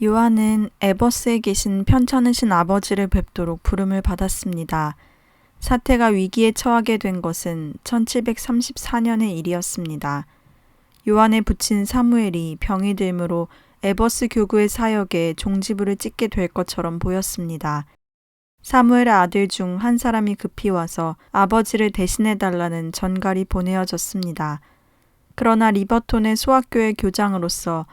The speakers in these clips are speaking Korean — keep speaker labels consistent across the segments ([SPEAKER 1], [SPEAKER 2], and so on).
[SPEAKER 1] 요한은 에버스에 계신 편찮으신 아버지를 뵙도록 부름을 받았습니다. 사태가 위기에 처하게 된 것은 1734년의 일이었습니다. 요한의 부친 사무엘이 병이 들므로 에버스 교구의 사역에 종지부를 찍게 될 것처럼 보였습니다. 사무엘의 아들 중 한 사람이 급히 와서 아버지를 대신해달라는 전갈이 보내어졌습니다. 그러나 리버톤의 소학교의 교장으로서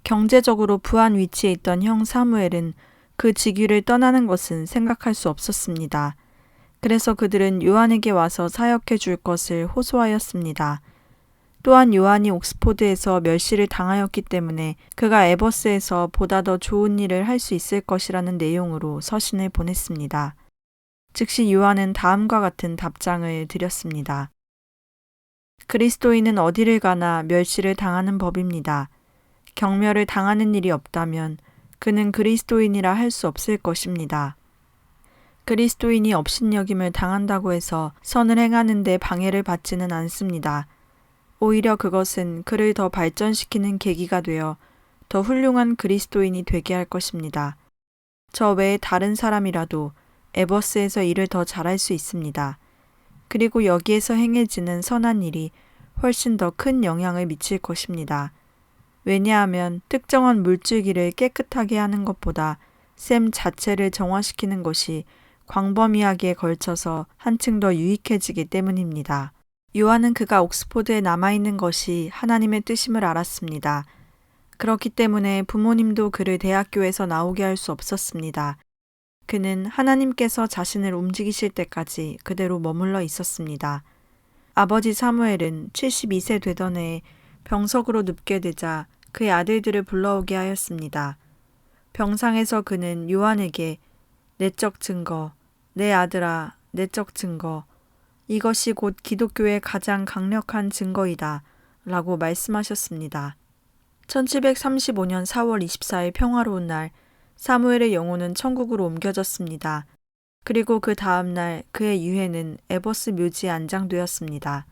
[SPEAKER 1] 경제적으로 부한 위치에 있던 형 사무엘은 그 직위를 떠나는 것은 생각할 수 없었습니다. 그래서 그들은 요한에게 와서 사역해 줄 것을 호소하였습니다. 또한 요한이 옥스포드에서 멸시를 당하였기 때문에 그가 에버스에서 보다 더 좋은 일을 할 수 있을 것이라는 내용으로 서신을 보냈습니다. 즉시 요한은 다음과 같은 답장을 드렸습니다. 그리스도인은 어디를 가나 멸시를 당하는 법입니다. 경멸을 당하는 일이 없다면 그는 그리스도인이라 할 수 없을 것입니다. 그리스도인이 업신여김을 당한다고 해서 선을 행하는 데 방해를 받지는 않습니다. 오히려 그것은 그를 더 발전시키는 계기가 되어 더 훌륭한 그리스도인이 되게 할 것입니다. 저 외에 다른 사람이라도 에버스에서 일을 더 잘할 수 있습니다. 그리고 여기에서 행해지는 선한 일이 훨씬 더 큰 영향을 미칠 것입니다. 왜냐하면 특정한 물줄기를 깨끗하게 하는 것보다 셈 자체를 정화시키는 것이 광범위하게 걸쳐서 한층 더 유익해지기 때문입니다. 요한은 그가 옥스포드에 남아있는 것이 하나님의 뜻임을 알았습니다. 그렇기 때문에 부모님도 그를 대학교에서 나오게 할 수 없었습니다. 그는 하나님께서 자신을 움직이실 때까지 그대로 머물러 있었습니다. 아버지 사무엘은 72세 되던 해에 병석으로 눕게 되자 그의 아들들을 불러오게 하였습니다. 병상에서 그는 요한에게 내적 증거, 내 아들아, 내적 증거, 이것이 곧 기독교의 가장 강력한 증거이다 라고 말씀하셨습니다. 1735년 4월 24일 평화로운 날 사무엘의 영혼은 천국으로 옮겨졌습니다. 그리고 그 다음 날 그의 유해는 에버스 묘지에 안장되었습니다.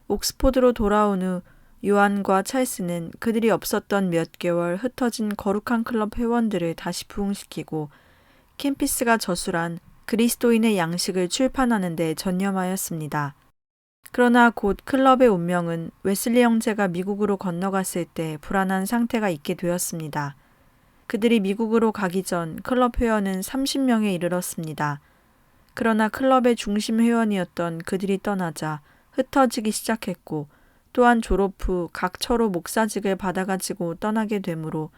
[SPEAKER 1] 옥스포드로 돌아온 후 요한과 찰스는 그들이 없었던 몇 개월 흩어진 거룩한 클럽 회원들을 다시 부흥시키고 캠피스가 저술한 그리스도인의 양식을 출판하는 데 전념하였습니다. 그러나 곧 클럽의 운명은 웨슬리 형제가 미국으로 건너갔을 때 불안한 상태가 있게 되었습니다. 그들이 미국으로 가기 전 클럽 회원은 30명에 이르렀습니다. 그러나 클럽의 중심 회원이었던 그들이 떠나자 흩어지기 시작했고 또한 졸업 후 각 처로 목사직을 받아가지고 떠나게 되므로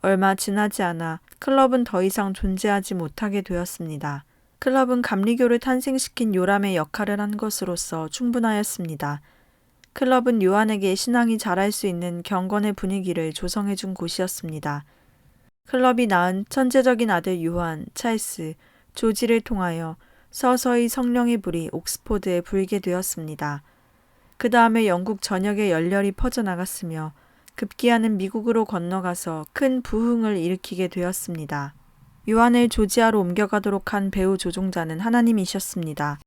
[SPEAKER 1] 얼마 지나지 않아 클럽은 더 이상 존재하지 못하게 되었습니다. 클럽은 감리교를 탄생시킨 요람의 역할을 한 것으로서 충분하였습니다. 클럽은 요한에게 신앙이 자랄 수 있는 경건의 분위기를 조성해준 곳이었습니다. 클럽이 낳은 천재적인 아들 요한, 찰스, 조지를 통하여 서서히 성령의 불이 옥스포드에 불게 되었습니다. 그 다음에 영국 전역에 열렬히 퍼져나갔으며 급기야는 미국으로 건너가서 큰 부흥을 일으키게 되었습니다. 요한을 조지아로 옮겨가도록 한 배후 조종자는 하나님이셨습니다.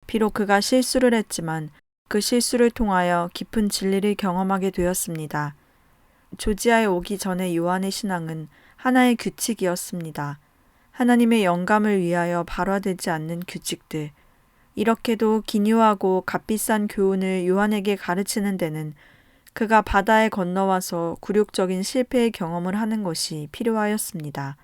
[SPEAKER 1] 비록 그가 실수를 했지만 그 실수를 통하여 깊은 진리를 경험하게 되었습니다. 조지아에 오기 전에 요한의 신앙은 하나의 규칙이었습니다. 하나님의 영감을 위하여 발화되지 않는 규칙들. 이렇게도 기묘하고 값비싼 교훈을 요한에게 가르치는 데는 그가 바다에 건너와서 굴욕적인 실패의 경험을 하는 것이 필요하였습니다.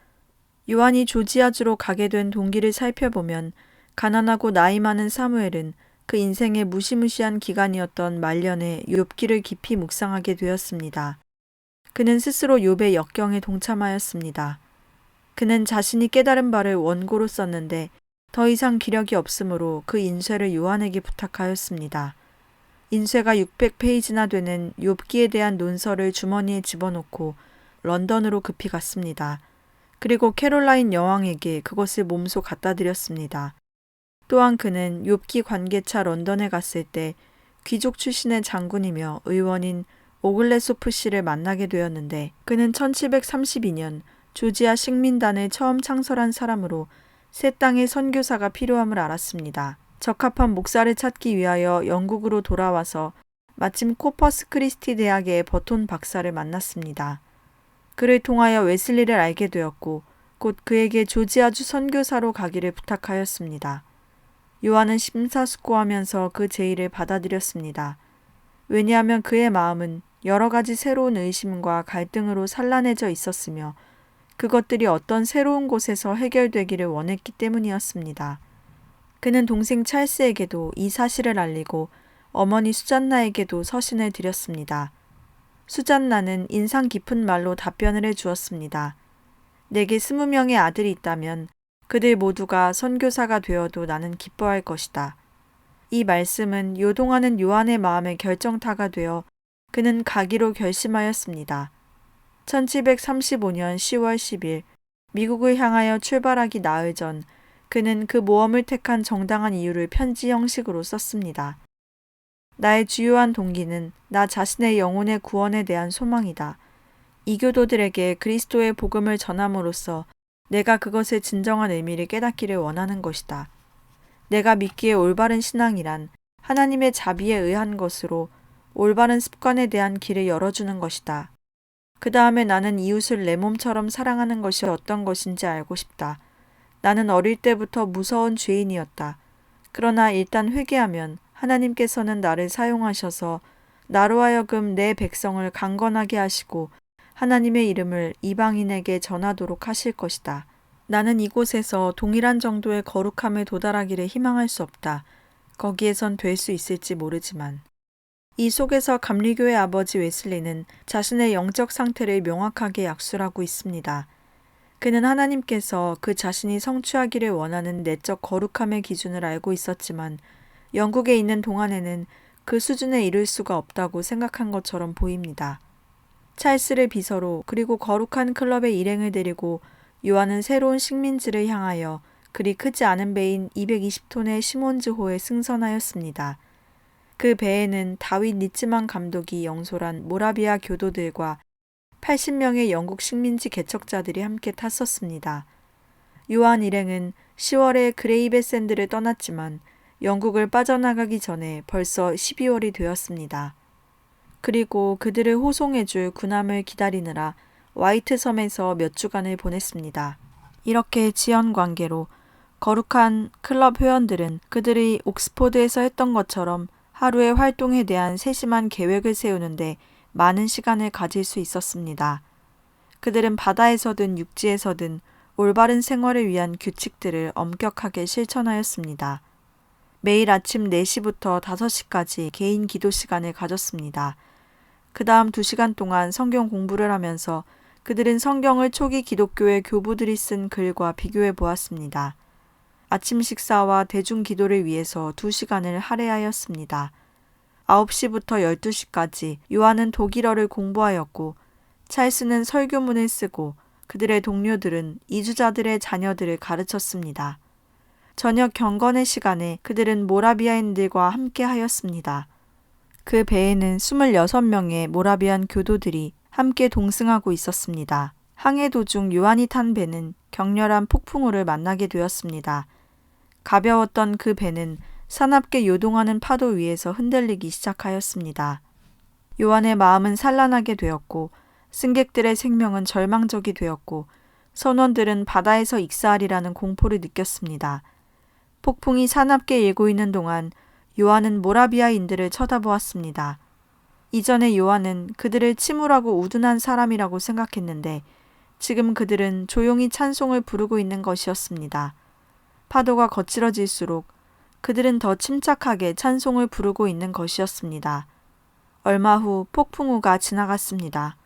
[SPEAKER 1] 요한이 조지아주로 가게 된 동기를 살펴보면 가난하고 나이 많은 사무엘은 그 인생의 무시무시한 기간이었던 말년에 욥기를 깊이 묵상하게 되었습니다. 그는 스스로 욥의 역경에 동참하였습니다. 그는 자신이 깨달은 바를 원고로 썼는데 더 이상 기력이 없으므로 그 인쇄를 요한에게 부탁하였습니다. 인쇄가 600페이지나 되는 욥기에 대한 논설을 주머니에 집어넣고 런던으로 급히 갔습니다. 그리고 캐롤라인 여왕에게 그것을 몸소 갖다 드렸습니다. 또한 그는 욥기 관계차 런던에 갔을 때 귀족 출신의 장군이며 의원인 오글레소프 씨를 만나게 되었는데 그는 1732년 조지아 식민단을 처음 창설한 사람으로 새 땅의 선교사가 필요함을 알았습니다. 적합한 목사를 찾기 위하여 영국으로 돌아와서 마침 코퍼스 크리스티 대학의 버톤 박사를 만났습니다. 그를 통하여 웨슬리를 알게 되었고 곧 그에게 조지아주 선교사로 가기를 부탁하였습니다. 요한은 심사숙고하면서 그 제의를 받아들였습니다. 왜냐하면 그의 마음은 여러 가지 새로운 의심과 갈등으로 산란해져 있었으며 그것들이 어떤 새로운 곳에서 해결되기를 원했기 때문이었습니다. 그는 동생 찰스에게도 이 사실을 알리고 어머니 수잔나에게도 서신을 드렸습니다. 수잔나는 인상 깊은 말로 답변을 해주었습니다. 내게 20명의 아들이 있다면 그들 모두가 선교사가 되어도 나는 기뻐할 것이다. 이 말씀은 요동하는 요한의 마음의 결정타가 되어 그는 가기로 결심하였습니다. 1735년 10월 10일 미국을 향하여 출발하기 나흘 전 그는 그 모험을 택한 정당한 이유를 편지 형식으로 썼습니다. 나의 주요한 동기는 나 자신의 영혼의 구원에 대한 소망이다. 이교도들에게 그리스도의 복음을 전함으로써 내가 그것의 진정한 의미를 깨닫기를 원하는 것이다. 내가 믿기에 올바른 신앙이란 하나님의 자비에 의한 것으로 올바른 습관에 대한 길을 열어주는 것이다. 그 다음에 나는 이웃을 내 몸처럼 사랑하는 것이 어떤 것인지 알고 싶다. 나는 어릴 때부터 무서운 죄인이었다. 그러나 일단 회개하면 하나님께서는 나를 사용하셔서 나로 하여금 내 백성을 강건하게 하시고 하나님의 이름을 이방인에게 전하도록 하실 것이다. 나는 이곳에서 동일한 정도의 거룩함에 도달하기를 희망할 수 없다. 거기에선 될 수 있을지 모르지만. 이 속에서 감리교의 아버지 웨슬리는 자신의 영적 상태를 명확하게 약술하고 있습니다. 그는 하나님께서 그 자신이 성취하기를 원하는 내적 거룩함의 기준을 알고 있었지만 영국에 있는 동안에는 그 수준에 이를 수가 없다고 생각한 것처럼 보입니다. 찰스를 비서로 그리고 거룩한 클럽의 일행을 데리고 요한은 새로운 식민지를 향하여 그리 크지 않은 배인 220톤의 시몬즈호에 승선하였습니다. 그 배에는 다윗 리츠만 감독이 영솔한 모라비아 교도들과 80명의 영국 식민지 개척자들이 함께 탔었습니다. 요한 일행은 10월에 그레이베샌드를 떠났지만 영국을 빠져나가기 전에 벌써 12월이 되었습니다. 그리고 그들을 호송해줄 군함을 기다리느라 화이트 섬에서 몇 주간을 보냈습니다. 이렇게 지연 관계로 거룩한 클럽 회원들은 그들이 옥스포드에서 했던 것처럼 하루의 활동에 대한 세심한 계획을 세우는데 많은 시간을 가질 수 있었습니다. 그들은 바다에서든 육지에서든 올바른 생활을 위한 규칙들을 엄격하게 실천하였습니다. 매일 아침 4시부터 5시까지 개인 기도 시간을 가졌습니다. 그 다음 2시간 동안 성경 공부를 하면서 그들은 성경을 초기 기독교의 교부들이 쓴 글과 비교해 보았습니다. 아침 식사와 대중 기도를 위해서 2시간을 할애하였습니다. 9시부터 12시까지 요한은 독일어를 공부하였고 찰스는 설교문을 쓰고 그들의 동료들은 이주자들의 자녀들을 가르쳤습니다. 저녁 경건의 시간에 그들은 모라비아인들과 함께 하였습니다. 그 배에는 26명의 모라비안 교도들이 함께 동승하고 있었습니다. 항해 도중 요한이 탄 배는 격렬한 폭풍우를 만나게 되었습니다. 가벼웠던 그 배는 사납게 요동하는 파도 위에서 흔들리기 시작하였습니다. 요한의 마음은 산란하게 되었고 승객들의 생명은 절망적이 되었고 선원들은 바다에서 익사하리라는 공포를 느꼈습니다. 폭풍이 사납게 일고 있는 동안 요한은 모라비아인들을 쳐다보았습니다. 이전에 요한은 그들을 침울하고 우둔한 사람이라고 생각했는데 지금 그들은 조용히 찬송을 부르고 있는 것이었습니다. 파도가 거칠어질수록 그들은 더 침착하게 찬송을 부르고 있는 것이었습니다. 얼마 후 폭풍우가 지나갔습니다.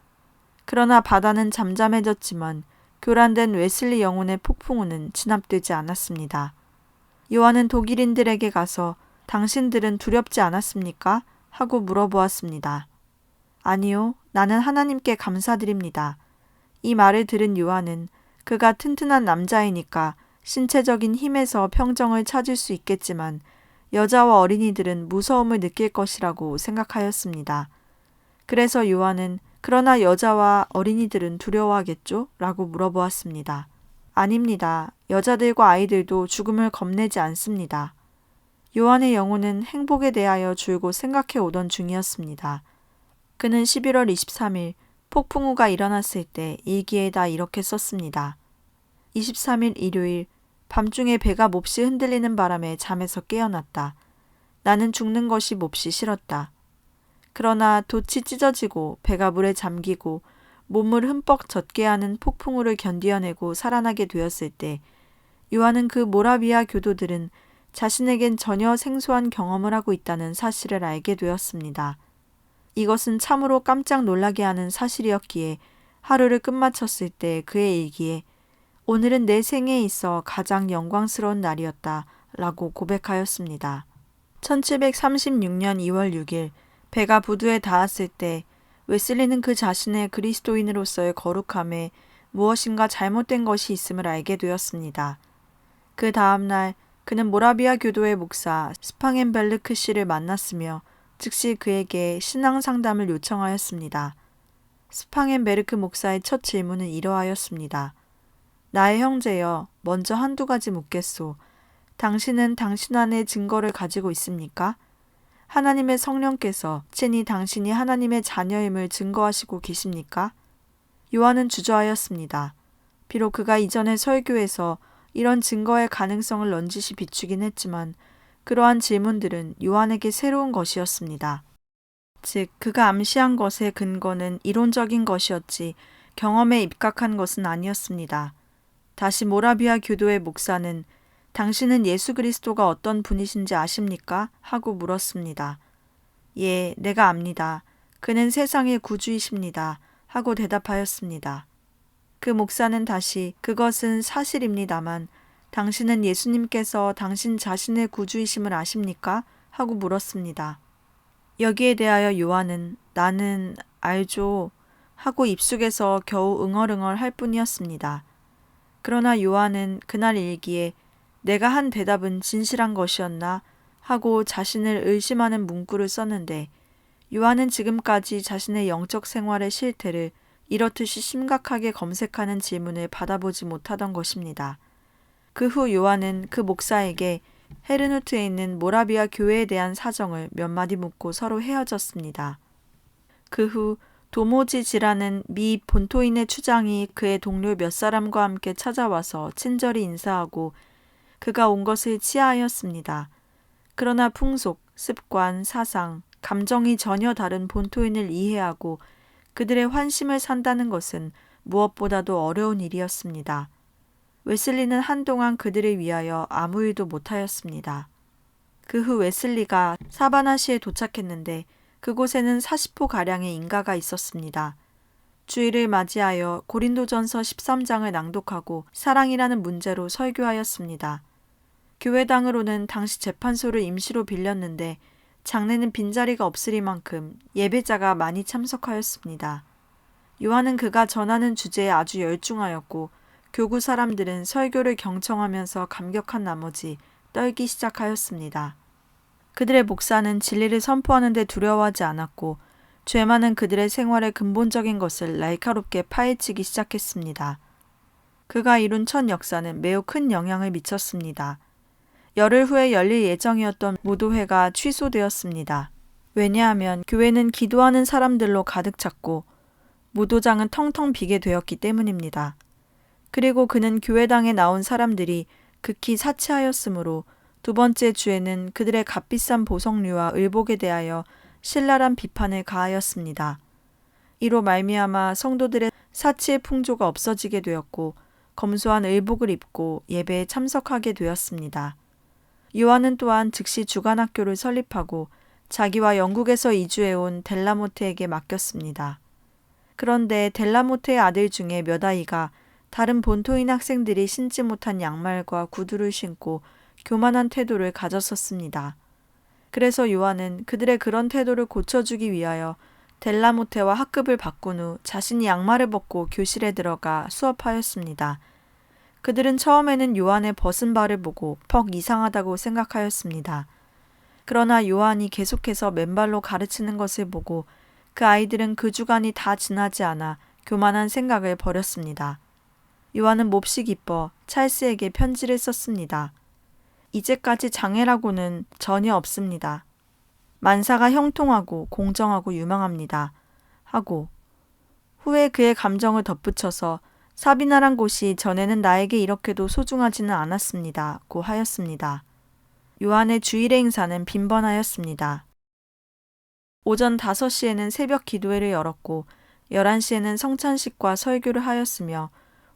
[SPEAKER 1] 그러나 바다는 잠잠해졌지만 교란된 웨슬리 영혼의 폭풍우는 진압되지 않았습니다. 요한은 독일인들에게 가서 당신들은 두렵지 않았습니까? 하고 물어보았습니다. 아니요, 나는 하나님께 감사드립니다. 이 말을 들은 요한은 그가 튼튼한 남자이니까 신체적인 힘에서 평정을 찾을 수 있겠지만 여자와 어린이들은 무서움을 느낄 것이라고 생각하였습니다. 그래서 요한은 그러나 여자와 어린이들은 두려워하겠죠? 라고 물어보았습니다. 아닙니다. 여자들과 아이들도 죽음을 겁내지 않습니다. 요한의 영혼은 행복에 대하여 줄곧 생각해 오던 중이었습니다. 그는 11월 23일 폭풍우가 일어났을 때 일기에다 이렇게 썼습니다. 23일 일요일 밤중에 배가 몹시 흔들리는 바람에 잠에서 깨어났다. 나는 죽는 것이 몹시 싫었다. 그러나 돛이 찢어지고 배가 물에 잠기고 몸을 흠뻑 젖게 하는 폭풍우를 견디어내고 살아나게 되었을 때 요한은 그 모라비아 교도들은 자신에겐 전혀 생소한 경험을 하고 있다는 사실을 알게 되었습니다. 이것은 참으로 깜짝 놀라게 하는 사실이었기에 하루를 끝마쳤을 때 그의 일기에 오늘은 내 생애에 있어 가장 영광스러운 날이었다 라고 고백하였습니다. 1736년 2월 6일 배가 부두에 닿았을 때 웨슬리는 그 자신의 그리스도인으로서의 거룩함에 무엇인가 잘못된 것이 있음을 알게 되었습니다. 그 다음날 그는 모라비아 교도의 목사 스팡앤벨르크 씨를 만났으며 즉시 그에게 신앙 상담을 요청하였습니다. 스팡앤베르크 목사의 첫 질문은 이러하였습니다. 나의 형제여, 먼저 한두 가지 묻겠소. 당신은 당신 안에 증거를 가지고 있습니까? 하나님의 성령께서 친히 당신이 하나님의 자녀임을 증거하시고 계십니까? 요한은 주저하였습니다. 비록 그가 이전의 설교에서 이런 증거의 가능성을 넌지시 비추긴 했지만 그러한 질문들은 요한에게 새로운 것이었습니다. 즉, 그가 암시한 것의 근거는 이론적인 것이었지 경험에 입각한 것은 아니었습니다. 다시 모라비아 교도의 목사는 당신은 예수 그리스도가 어떤 분이신지 아십니까? 하고 물었습니다. 예, 내가 압니다. 그는 세상의 구주이십니다. 하고 대답하였습니다. 그 목사는 다시 그것은 사실입니다만 당신은 예수님께서 당신 자신의 구주이심을 아십니까? 하고 물었습니다. 여기에 대하여 요한은 나는 알죠 하고 입속에서 겨우 응얼응얼 할 뿐이었습니다. 그러나 요한은 그날 일기에 내가 한 대답은 진실한 것이었나 하고 자신을 의심하는 문구를 썼는데 요한은 지금까지 자신의 영적 생활의 실태를 이렇듯이 심각하게 검색하는 질문을 받아보지 못하던 것입니다. 그 후 요한은 그 목사에게 헤르누트에 있는 모라비아 교회에 대한 사정을 몇 마디 묻고 서로 헤어졌습니다. 그 후 도모지지라는 미 본토인의 추장이 그의 동료 몇 사람과 함께 찾아와서 친절히 인사하고 그가 온 것을 치하하였습니다. 그러나 풍속, 습관, 사상, 감정이 전혀 다른 본토인을 이해하고 그들의 환심을 산다는 것은 무엇보다도 어려운 일이었습니다. 웨슬리는 한동안 그들을 위하여 아무 일도 못하였습니다. 그 후 웨슬리가 사바나시에 도착했는데 그곳에는 40호가량의 인가가 있었습니다. 주일을 맞이하여 고린도전서 13장을 낭독하고 사랑이라는 문제로 설교하였습니다. 교회당으로는 당시 재판소를 임시로 빌렸는데 장례는 빈자리가 없으리만큼 예배자가 많이 참석하였습니다. 요한은 그가 전하는 주제에 아주 열중하였고 교구 사람들은 설교를 경청하면서 감격한 나머지 떨기 시작하였습니다. 그들의 목사는 진리를 선포하는 데 두려워하지 않았고 죄 많은 그들의 생활의 근본적인 것을 날카롭게 파헤치기 시작했습니다. 그가 이룬 첫 역사는 매우 큰 영향을 미쳤습니다. 열흘 후에 열릴 예정이었던 무도회가 취소되었습니다. 왜냐하면 교회는 기도하는 사람들로 가득 찼고 무도장은 텅텅 비게 되었기 때문입니다. 그리고 그는 교회당에 나온 사람들이 극히 사치하였으므로 두 번째 주에는 그들의 값비싼 보석류와 의복에 대하여 신랄한 비판을 가하였습니다. 이로 말미암아 성도들의 사치의 풍조가 없어지게 되었고 검소한 의복을 입고 예배에 참석하게 되었습니다. 요한은 또한 즉시 주간학교를 설립하고 자기와 영국에서 이주해온 델라모테에게 맡겼습니다. 그런데 델라모테의 아들 중에 몇 아이가 다른 본토인 학생들이 신지 못한 양말과 구두를 신고 교만한 태도를 가졌었습니다. 그래서 요한은 그들의 그런 태도를 고쳐주기 위하여 델라모테와 학급을 바꾼 후 자신이 양말을 벗고 교실에 들어가 수업하였습니다. 그들은 처음에는 요한의 벗은 발을 보고 퍽 이상하다고 생각하였습니다. 그러나 요한이 계속해서 맨발로 가르치는 것을 보고 그 아이들은 그 주간이 다 지나지 않아 교만한 생각을 버렸습니다. 요한은 몹시 기뻐 찰스에게 편지를 썼습니다. 이제까지 장애라고는 전혀 없습니다. 만사가 형통하고 공정하고 유망합니다. 하고 후에 그의 감정을 덧붙여서 사비나란 곳이 전에는 나에게 이렇게도 소중하지는 않았습니다. 고 하였습니다. 요한의 주일의 행사는 빈번하였습니다. 오전 5시에는 새벽 기도회를 열었고 11시에는 성찬식과 설교를 하였으며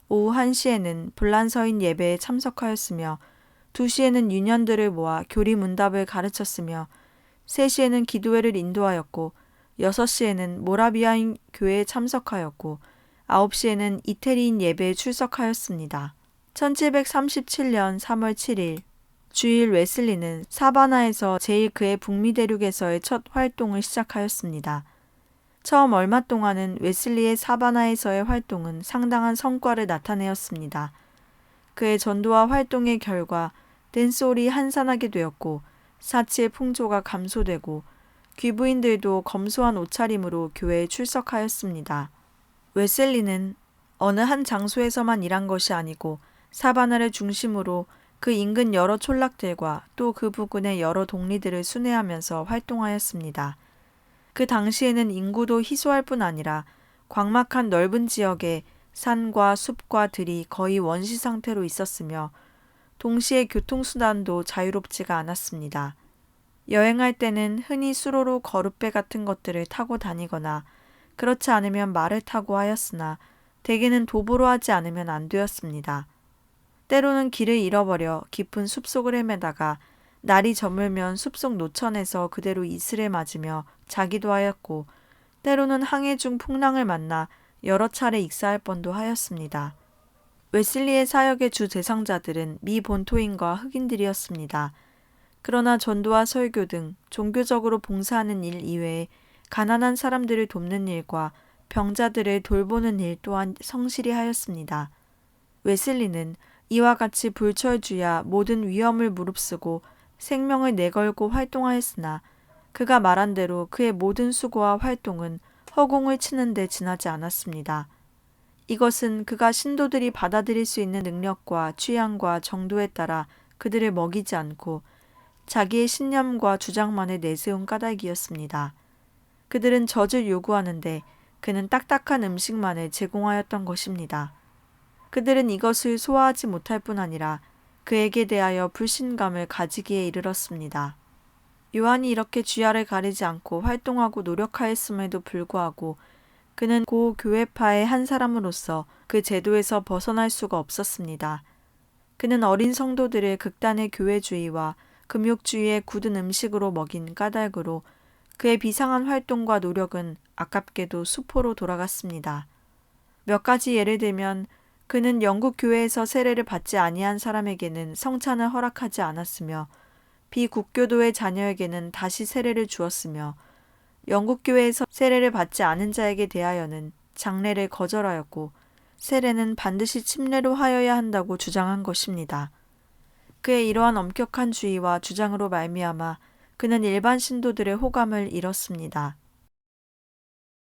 [SPEAKER 1] 오후 1시에는 불란서인 예배에 참석하였으며 2시에는 유년들을 모아 교리 문답을 가르쳤으며 3시에는 기도회를 인도하였고 6시에는 모라비아인 교회에 참석하였고 9시에는 이태리인 예배에 출석하였습니다. 1737년 3월 7일 주일 웨슬리는 사바나에서 제일 그의 북미 대륙에서의 첫 활동을 시작하였습니다. 처음 얼마 동안은 웨슬리의 사바나에서의 활동은 상당한 성과를 나타내었습니다. 그의 전도와 활동의 결과 댄솔이 한산하게 되었고 사치의 풍조가 감소되고 귀부인들도 검소한 옷차림으로 교회에 출석하였습니다. 웨슬리는 어느 한 장소에서만 일한 것이 아니고 사바나를 중심으로 그 인근 여러 촌락들과 또 그 부근의 여러 동리들을 순회하면서 활동하였습니다. 그 당시에는 인구도 희소할 뿐 아니라 광막한 넓은 지역에 산과 숲과 들이 거의 원시 상태로 있었으며 동시에 교통수단도 자유롭지가 않았습니다. 여행할 때는 흔히 수로로 거룻배 같은 것들을 타고 다니거나 그렇지 않으면 말을 타고 하였으나 대개는 도보로 하지 않으면 안 되었습니다. 때로는 길을 잃어버려 깊은 숲속을 헤매다가 날이 저물면 숲속 노천에서 그대로 이슬에 맞으며 자기도 하였고 때로는 항해 중 풍랑을 만나 여러 차례 익사할 뻔도 하였습니다. 웨슬리의 사역의 주 대상자들은 미 본토인과 흑인들이었습니다. 그러나 전도와 설교 등 종교적으로 봉사하는 일 이외에 가난한 사람들을 돕는 일과 병자들을 돌보는 일 또한 성실히 하였습니다. 웨슬리는 이와 같이 불철주야 모든 위험을 무릅쓰고 생명을 내걸고 활동하였으나 그가 말한 대로 그의 모든 수고와 활동은 허공을 치는 데 지나지 않았습니다. 이것은 그가 신도들이 받아들일 수 있는 능력과 취향과 정도에 따라 그들을 먹이지 않고 자기의 신념과 주장만을 내세운 까닭이었습니다. 그들은 젖을 요구하는데 그는 딱딱한 음식만을 제공하였던 것입니다. 그들은 이것을 소화하지 못할 뿐 아니라 그에게 대하여 불신감을 가지기에 이르렀습니다. 요한이 이렇게 주야를 가리지 않고 활동하고 노력하였음에도 불구하고 그는 고 교회파의 한 사람으로서 그 제도에서 벗어날 수가 없었습니다. 그는 어린 성도들을 극단의 교회주의와 금욕주의의 굳은 음식으로 먹인 까닭으로 그의 비상한 활동과 노력은 아깝게도 수포로 돌아갔습니다. 몇 가지 예를 들면 그는 영국 교회에서 세례를 받지 아니한 사람에게는 성찬을 허락하지 않았으며 비국교도의 자녀에게는 다시 세례를 주었으며 영국 교회에서 세례를 받지 않은 자에게 대하여는 장례를 거절하였고 세례는 반드시 침례로 하여야 한다고 주장한 것입니다. 그의 이러한 엄격한 주의와 주장으로 말미암아 그는 일반 신도들의 호감을 잃었습니다.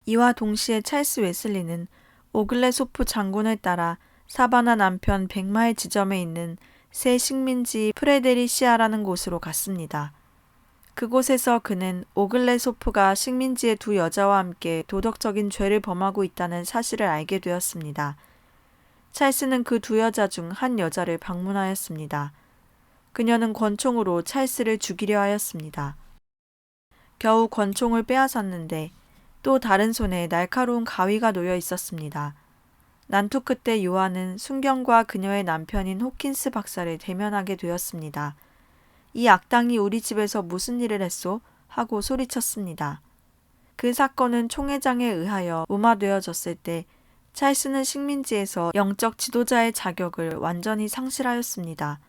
[SPEAKER 1] 이와 동시에 찰스 웨슬리는 오글레소프 장군을 따라 사바나 남편 100마일 지점에 있는 새 식민지 프레데리시아라는 곳으로 갔습니다. 그곳에서 그는 오글레소프가 식민지의 두 여자와 함께 도덕적인 죄를 범하고 있다는 사실을 알게 되었습니다. 찰스는 그 두 여자 중 한 여자를 방문하였습니다. 그녀는 권총으로 찰스를 죽이려 하였습니다. 겨우 권총을 빼앗았는데 또 다른 손에 날카로운 가위가 놓여 있었습니다. 난투 끝에 요한은 순경과 그녀의 남편인 호킨스 박사를 대면하게 되었습니다. 이 악당이 우리 집에서 무슨 일을 했소? 하고 소리쳤습니다. 그 사건은 총회장에 의하여 무마되어졌을 때 찰스는 식민지에서 영적 지도자의 자격을 완전히 상실하였습니다.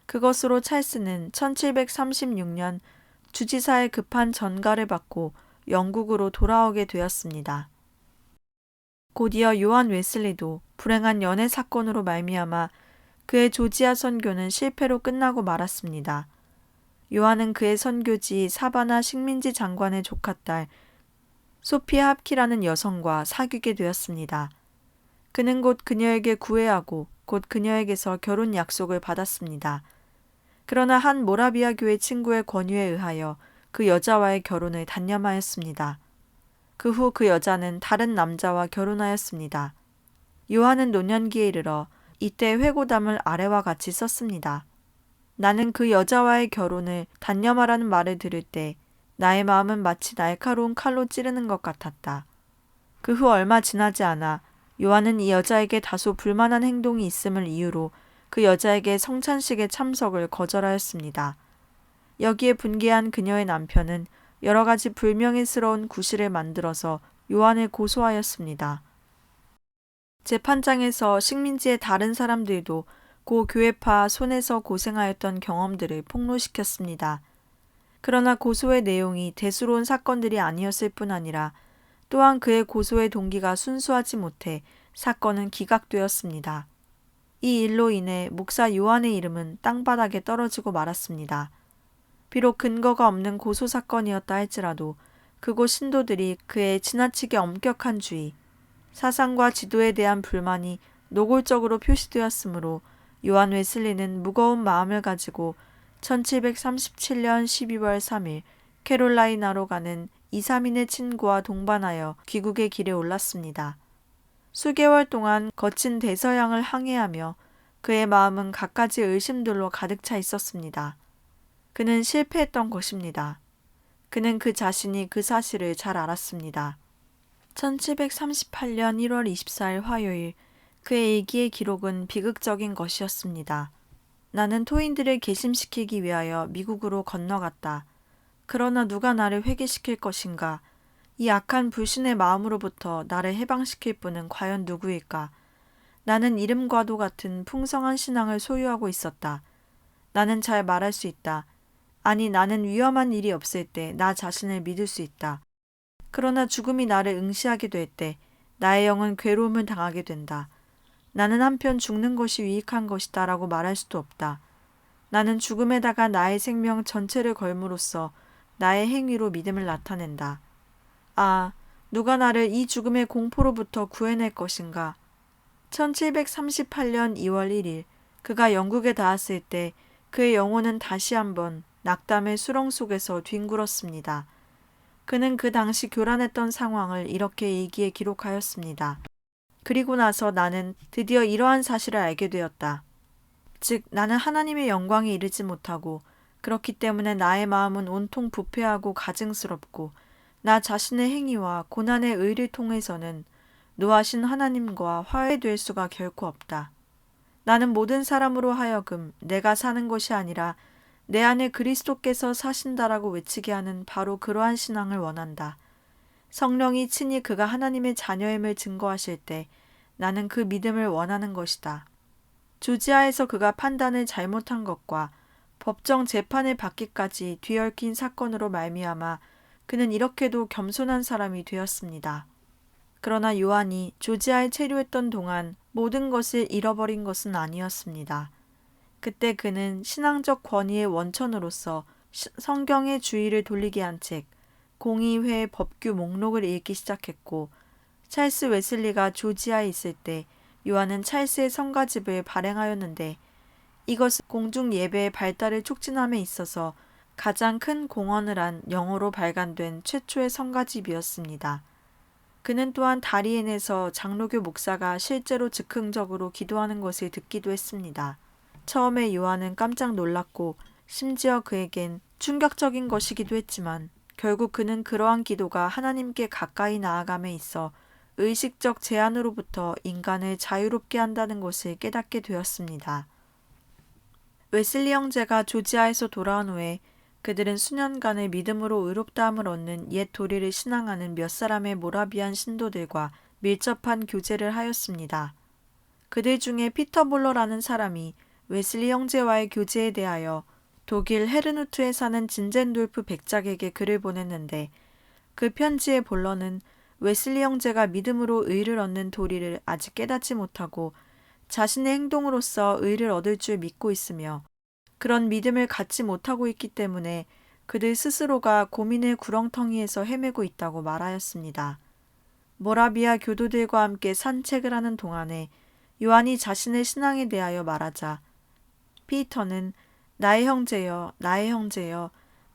[SPEAKER 1] 그것으로 찰스는 1736년 주지사의 급한 전가를 받고 영국으로 돌아오게 되었습니다. 곧이어 요한 웨슬리도 불행한 연애 사건으로 말미암아 그의 조지아 선교는 실패로 끝나고 말았습니다. 요한은 그의 선교지 사바나 식민지 장관의 조카딸 소피아 합키라는 여성과 사귀게 되었습니다. 그는 곧 그녀에게 구애하고 곧 그녀에게서 결혼 약속을 받았습니다. 그러나 한 모라비아 교회 친구의 권유에 의하여 그 여자와의 결혼을 단념하였습니다. 그 후 그 여자는 다른 남자와 결혼하였습니다. 요한은 노년기에 이르러 이때 회고담을 아래와 같이 썼습니다. 나는 그 여자와의 결혼을 단념하라는 말을 들을 때 나의 마음은 마치 날카로운 칼로 찌르는 것 같았다. 그 후 얼마 지나지 않아 요한은 이 여자에게 다소 불만한 행동이 있음을 이유로 그 여자에게 성찬식에 참석을 거절하였습니다. 여기에 분개한 그녀의 남편은 여러 가지 불명예스러운 구실을 만들어서 요한을 고소하였습니다. 재판장에서 식민지의 다른 사람들도 고 교회파 손에서 고생하였던 경험들을 폭로시켰습니다. 그러나 고소의 내용이 대수로운 사건들이 아니었을 뿐 아니라 또한 그의 고소의 동기가 순수하지 못해 사건은 기각되었습니다. 이 일로 인해 목사 요한의 이름은 땅바닥에 떨어지고 말았습니다. 비록 근거가 없는 고소 사건이었다 할지라도 그곳 신도들이 그의 지나치게 엄격한 주의, 사상과 지도에 대한 불만이 노골적으로 표시되었으므로 요한 웨슬리는 무거운 마음을 가지고 1737년 12월 3일 캐롤라이나로 가는 2~3인의 친구와 동반하여 귀국의 길에 올랐습니다. 수개월 동안 거친 대서양을 항해하며 그의 마음은 갖가지 의심들로 가득 차 있었습니다. 그는 실패했던 것입니다. 그는 그 자신이 그 사실을 잘 알았습니다. 1738년 1월 24일 화요일 그의 일기의 기록은 비극적인 것이었습니다. 나는 토인들을 개심시키기 위하여 미국으로 건너갔다. 그러나 누가 나를 회개시킬 것인가? 이 악한 불신의 마음으로부터 나를 해방시킬 분은 과연 누구일까? 나는 이름과도 같은 풍성한 신앙을 소유하고 있었다. 나는 잘 말할 수 있다. 아니, 나는 위험한 일이 없을 때 나 자신을 믿을 수 있다. 그러나 죽음이 나를 응시하게 될 때 나의 영은 괴로움을 당하게 된다. 나는 한편 죽는 것이 유익한 것이다 라고 말할 수도 없다. 나는 죽음에다가 나의 생명 전체를 걸므로써 나의 행위로 믿음을 나타낸다. 아, 누가 나를 이 죽음의 공포로부터 구해낼 것인가? 1738년 2월 1일 그가 영국에 닿았을 때 그의 영혼은 다시 한번 낙담의 수렁 속에서 뒹굴었습니다. 그는 그 당시 교란했던 상황을 이렇게 일기에 기록하였습니다. 그리고 나서 나는 드디어 이러한 사실을 알게 되었다. 즉, 나는 하나님의 영광에 이르지 못하고 그렇기 때문에 나의 마음은 온통 부패하고 가증스럽고 나 자신의 행위와 고난의 의를 통해서는 노하신 하나님과 화해될 수가 결코 없다. 나는 모든 사람으로 하여금 내가 사는 것이 아니라 내 안에 그리스도께서 사신다라고 외치게 하는 바로 그러한 신앙을 원한다. 성령이 친히 그가 하나님의 자녀임을 증거하실 때 나는 그 믿음을 원하는 것이다. 조지아에서 그가 판단을 잘못한 것과 법정 재판을 받기까지 뒤얽힌 사건으로 말미암아 그는 이렇게도 겸손한 사람이 되었습니다. 그러나 요한이 조지아에 체류했던 동안 모든 것을 잃어버린 것은 아니었습니다. 그때 그는 신앙적 권위의 원천으로서 성경의 주의를 돌리게 한 책, 공의회 법규 목록을 읽기 시작했고 찰스 웨슬리가 조지아에 있을 때 요한은 찰스의 성가집을 발행하였는데 이것은 공중 예배의 발달을 촉진함에 있어서 가장 큰 공헌을 한 영어로 발간된 최초의 성가집이었습니다. 그는 또한 다리엔에서 장로교 목사가 실제로 즉흥적으로 기도하는 것을 듣기도 했습니다. 처음에 요한은 깜짝 놀랐고 심지어 그에겐 충격적인 것이기도 했지만 결국 그는 그러한 기도가 하나님께 가까이 나아감에 있어 의식적 제한으로부터 인간을 자유롭게 한다는 것을 깨닫게 되었습니다. 웨슬리 형제가 조지아에서 돌아온 후에 그들은 수년간의 믿음으로 의롭다함을 얻는 옛 도리를 신앙하는 몇 사람의 모라비안 신도들과 밀접한 교제를 하였습니다. 그들 중에 피터 볼러라는 사람이 웨슬리 형제와의 교제에 대하여 독일 헤르누트에 사는 진젠돌프 백작에게 글을 보냈는데 그 편지의 볼러는 웨슬리 형제가 믿음으로 의를 얻는 도리를 아직 깨닫지 못하고 자신의 행동으로써 의를 얻을 줄 믿고 있으며 그런 믿음을 갖지 못하고 있기 때문에 그들 스스로가 고민의 구렁텅이에서 헤매고 있다고 말하였습니다. 모라비아 교도들과 함께 산책을 하는 동안에 요한이 자신의 신앙에 대하여 말하자 피터는 나의 형제여, 나의 형제여,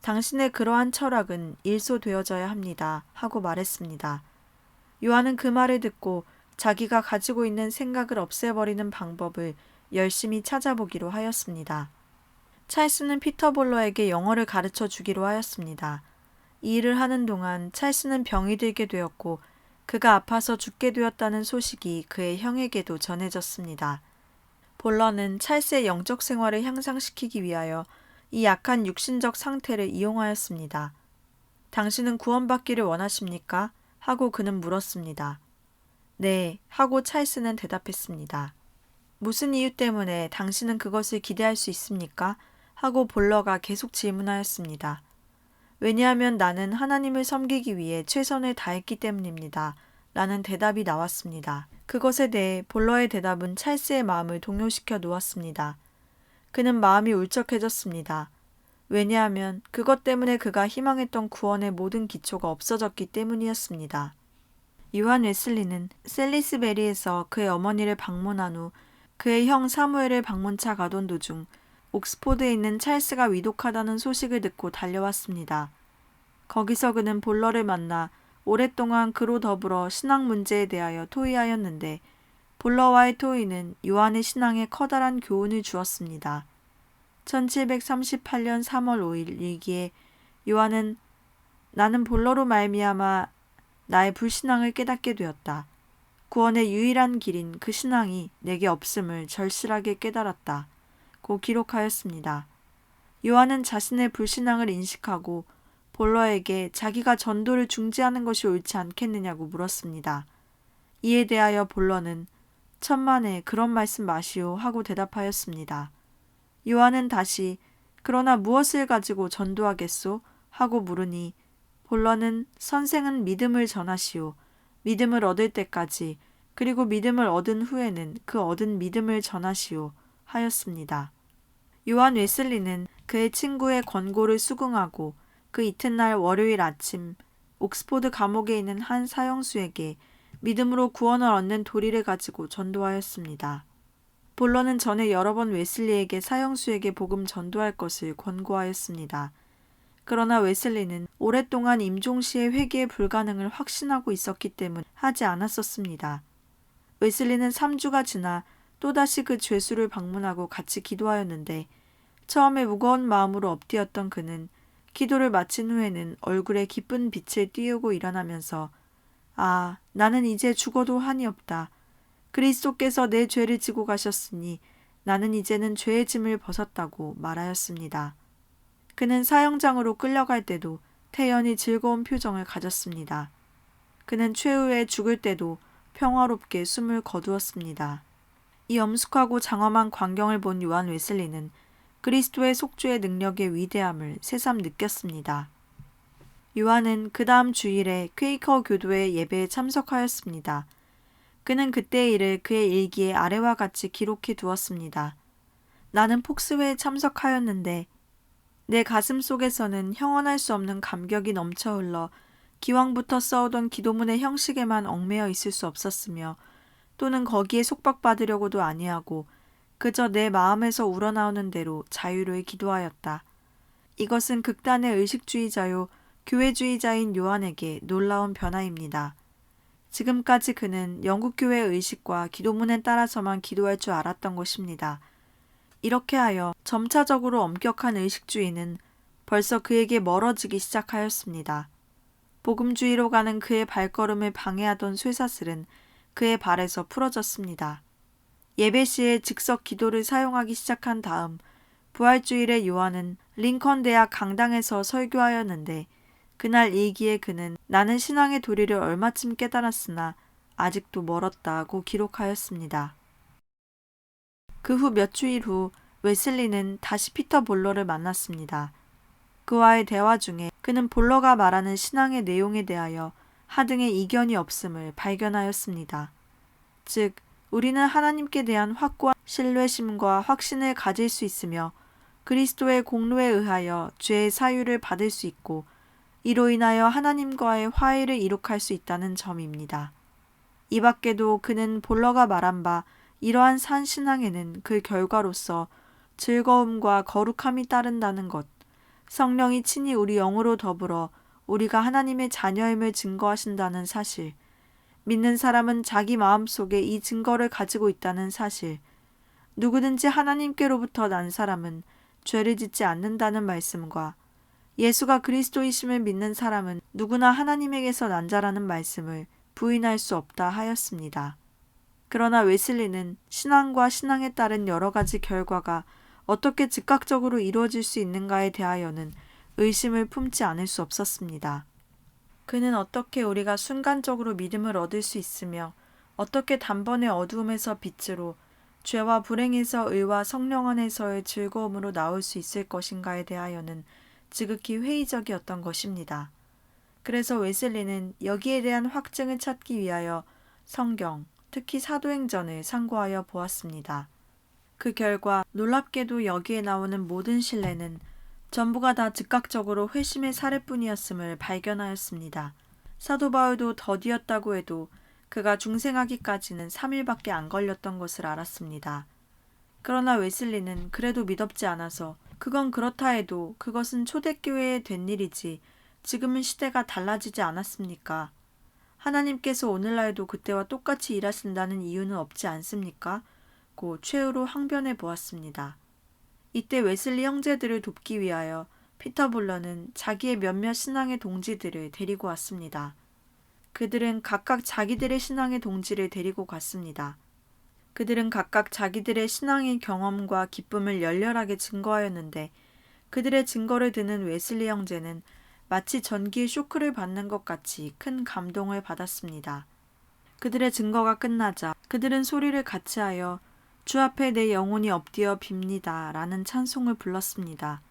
[SPEAKER 1] 당신의 그러한 철학은 일소되어져야 합니다. 하고 말했습니다. 요한은 그 말을 듣고 자기가 가지고 있는 생각을 없애버리는 방법을 열심히 찾아보기로 하였습니다. 찰스는 피터 볼러에게 영어를 가르쳐 주기로 하였습니다. 이 일을 하는 동안 찰스는 병이 들게 되었고 그가 아파서 죽게 되었다는 소식이 그의 형에게도 전해졌습니다. 볼러는 찰스의 영적 생활을 향상시키기 위하여 이 약한 육신적 상태를 이용하였습니다. 당신은 구원받기를 원하십니까? 하고 그는 물었습니다. 네, 하고 찰스는 대답했습니다. 무슨 이유 때문에 당신은 그것을 기대할 수 있습니까? 하고 볼러가 계속 질문하였습니다. 왜냐하면 나는 하나님을 섬기기 위해 최선을 다했기 때문입니다. 라는 대답이 나왔습니다. 그것에 대해 볼러의 대답은 찰스의 마음을 동요시켜 놓았습니다. 그는 마음이 울적해졌습니다. 왜냐하면 그것 때문에 그가 희망했던 구원의 모든 기초가 없어졌기 때문이었습니다. 요한 웨슬리는 셀리스베리에서 그의 어머니를 방문한 후 그의 형 사무엘을 방문차 가던 도중 옥스포드에 있는 찰스가 위독하다는 소식을 듣고 달려왔습니다. 거기서 그는 볼러를 만나 오랫동안 그로 더불어 신앙 문제에 대하여 토의하였는데 볼러와의 토의는 요한의 신앙에 커다란 교훈을 주었습니다. 1738년 3월 5일 일기에 요한은 나는 볼러로 말미암아 나의 불신앙을 깨닫게 되었다. 구원의 유일한 길인 그 신앙이 내게 없음을 절실하게 깨달았다. 고 기록하였습니다. 요한은 자신의 불신앙을 인식하고 볼러에게 자기가 전도를 중지하는 것이 옳지 않겠느냐고 물었습니다. 이에 대하여 볼러는 천만에 그런 말씀 마시오 하고 대답하였습니다. 요한은 다시 그러나 무엇을 가지고 전도하겠소? 하고 물으니 볼러는 선생은 믿음을 전하시오. 믿음을 얻을 때까지 그리고 믿음을 얻은 후에는 그 얻은 믿음을 전하시오. 하였습니다. 요한 웨슬리는 그의 친구의 권고를 수긍하고 그 이튿날 월요일 아침 옥스포드 감옥에 있는 한 사형수에게 믿음으로 구원을 얻는 도리를 가지고 전도하였습니다. 볼러는 전에 여러 번 웨슬리에게 사형수에게 복음 전도할 것을 권고하였습니다. 그러나 웨슬리는 오랫동안 임종시의 회개의 불가능을 확신하고 있었기 때문에 하지 않았었습니다. 웨슬리는 3주가 지나 또다시 그 죄수를 방문하고 같이 기도하였는데 처음에 무거운 마음으로 엎드렸던 그는 기도를 마친 후에는 얼굴에 기쁜 빛을 띄우고 일어나면서 아, 나는 이제 죽어도 한이 없다. 그리스도께서 내 죄를 지고 가셨으니 나는 이제는 죄의 짐을 벗었다고 말하였습니다. 그는 사형장으로 끌려갈 때도 태연히 즐거운 표정을 가졌습니다. 그는 최후에 죽을 때도 평화롭게 숨을 거두었습니다. 이 엄숙하고 장엄한 광경을 본 요한 웨슬리는 그리스도의 속죄의 능력의 위대함을 새삼 느꼈습니다. 요한은 그 다음 주일에 퀘이커 교도의 예배에 참석하였습니다. 그는 그때의 일을 그의 일기에 아래와 같이 기록해 두었습니다. 나는 폭스회에 참석하였는데 내 가슴 속에서는 형언할 수 없는 감격이 넘쳐 흘러 기왕부터 써오던 기도문의 형식에만 얽매여 있을 수 없었으며 또는 거기에 속박받으려고도 아니하고 그저 내 마음에서 우러나오는 대로 자유로이 기도하였다. 이것은 극단의 의식주의자요 교회주의자인 요한에게 놀라운 변화입니다. 지금까지 그는 영국교회의 의식과 기도문에 따라서만 기도할 줄 알았던 것입니다. 이렇게 하여 점차적으로 엄격한 의식주의는 벌써 그에게 멀어지기 시작하였습니다. 복음주의로 가는 그의 발걸음을 방해하던 쇠사슬은 그의 발에서 풀어졌습니다. 예배 시에 즉석 기도를 사용하기 시작한 다음 부활주일의 요한은 링컨 대학 강당에서 설교하였는데 그날 일기에 그는 나는 신앙의 도리를 얼마쯤 깨달았으나 아직도 멀었다고 기록하였습니다. 그 후 몇 주일 후 웨슬리는 다시 피터 볼러를 만났습니다. 그와의 대화 중에 그는 볼러가 말하는 신앙의 내용에 대하여 하등의 이견이 없음을 발견하였습니다. 즉, 우리는 하나님께 대한 확고한 신뢰심과 확신을 가질 수 있으며 그리스도의 공로에 의하여 죄의 사유를 받을 수 있고 이로 인하여 하나님과의 화해를 이룩할 수 있다는 점입니다. 이 밖에도 그는 볼러가 말한 바 이러한 산신앙에는 그 결과로서 즐거움과 거룩함이 따른다는 것, 성령이 친히 우리 영으로 더불어 우리가 하나님의 자녀임을 증거하신다는 사실, 믿는 사람은 자기 마음속에 이 증거를 가지고 있다는 사실, 누구든지 하나님께로부터 난 사람은 죄를 짓지 않는다는 말씀과 예수가 그리스도이심을 믿는 사람은 누구나 하나님에게서 난 자라는 말씀을 부인할 수 없다 하였습니다. 그러나 웨슬리는 신앙과 신앙에 따른 여러 가지 결과가 어떻게 즉각적으로 이루어질 수 있는가에 대하여는 의심을 품지 않을 수 없었습니다. 그는 어떻게 우리가 순간적으로 믿음을 얻을 수 있으며 어떻게 단번에 어두움에서 빛으로 죄와 불행에서 의와 성령 안에서의 즐거움으로 나올 수 있을 것인가에 대하여는 지극히 회의적이었던 것입니다. 그래서 웨슬리는 여기에 대한 확증을 찾기 위하여 성경, 특히 사도행전을 참고하여 보았습니다. 그 결과 놀랍게도 여기에 나오는 모든 신뢰는 전부가 다 즉각적으로 회심의 사례뿐이었음을 발견하였습니다. 사도 바울도 더디었다고 해도 그가 중생하기까지는 3일밖에 안 걸렸던 것을 알았습니다. 그러나 웨슬리는 그래도 믿었지 않아서 그건 그렇다 해도 그것은 초대교회에 된 일이지 지금은 시대가 달라지지 않았습니까? 하나님께서 오늘날도 그때와 똑같이 일하신다는 이유는 없지 않습니까? 고 최후로 항변해 보았습니다. 이때 웨슬리 형제들을 돕기 위하여 피터 볼러는 자기의 몇몇 신앙의 동지들을 데리고 왔습니다. 그들은 각각 자기들의 신앙의 동지를 데리고 갔습니다. 그들은 각각 자기들의 신앙의 경험과 기쁨을 열렬하게 증거하였는데 그들의 증거를 듣는 웨슬리 형제는 마치 전기의 쇼크를 받는 것 같이 큰 감동을 받았습니다. 그들의 증거가 끝나자 그들은 소리를 같이하여 주 앞에 내 영혼이 엎드려 빕니다 라는 찬송을 불렀습니다.